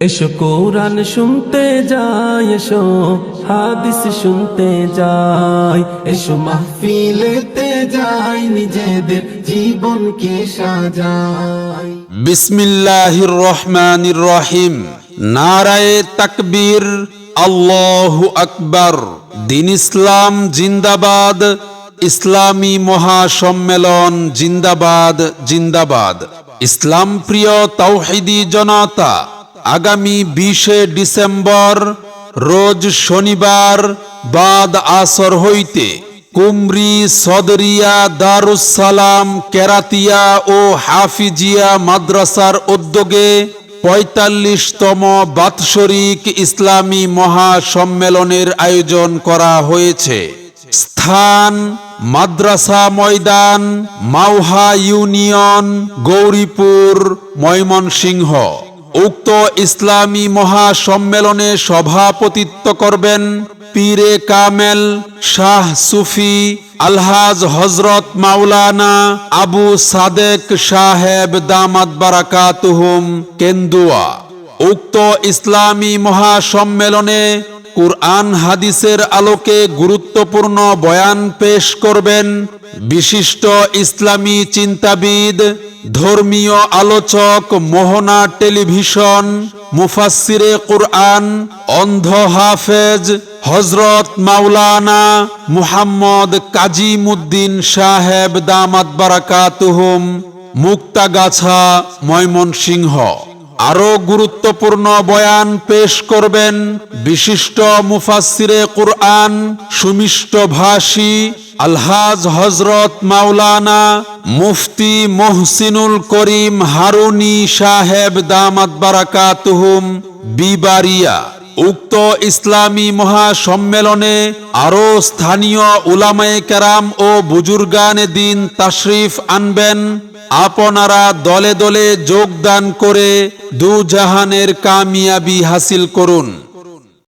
এসো কোরআন শুনতে যাই, এসো হাদিস শুনতে যাই, এসো মাহফিলেতে যাই, নিজেদের জীবনকে সাজাই। বিসমিল্লাহির রহমানির রহিম। নারায়ে তাকবীর, আল্লাহু আকবার। দিন ইসলাম জিন্দাবাদ, ইসলামী মহাসম্মেলন জিন্দাবাদ জিন্দাবাদ। ইসলাম প্রিয় তাওহীদি জনতা, আগামী 20 ডিসেম্বর রোজ শনিবার বাদ আসর হইতে কুমরি সদরিয়া দারুস সালাম কেরাতিয়া ও হাফিজিয়া মাদ্রাসার উদ্যোগে ৪৫তম বাৎসরিক ইসলামী মহাসম্মেলনের আয়োজন করা হয়েছে। স্থান মাদ্রাসা ময়দান, মাওহা ইউনিয়ন, গৌরীপুর, ময়মনসিংহ। উক্ত ইসলামী মহাসম্মেলনে সভাপতিত্ব করবেন পীরে কামেল শাহ সুফি আলহাজ হযরত মাওলানা আবু সাদেক সাহেব দামাত বারাকাতুহুম কেন্দুয়া। উক্ত ইসলামী মহাসম্মেলনে কুরআন হাদিসের আলোকে গুরুত্বপূর্ণ বয়ান পেশ করবেন বিশিষ্ট ইসলামী চিন্তাবিদ, ধর্মীয় আলোচক, মোহনা টেলিভিশন মুফাসসিরে কুরআন, অন্ধ হাফেজ হযরত মাওলানা মুহাম্মদ কাজীমুদ্দিন সাহেব দামাত বারাকাতুহুম, মুক্তাগাছা, ময়মনসিংহ। আরো গুরুত্বপূর্ণ বয়ান পেশ করবেন বিশিষ্ট মুফাসসিরে কুরআন, সুমিষ্ট ভাষী আলহাজ হযরত মাওলানা মুফতি মুহসিনুল করিম হারুনি সাহেব দামাত বারাকাতুহুম, বিবারিয়া। উক্ত ইসলামী মহাসম্মেলনে আরো স্থানীয় উলামায়ে কেরাম ও বুজুর্গানে দ্বীন তাশরিফ আনবেন। আপনারা দলে দলে যোগদান করে দুজাহানের কামিয়াবি হাসিল করুন।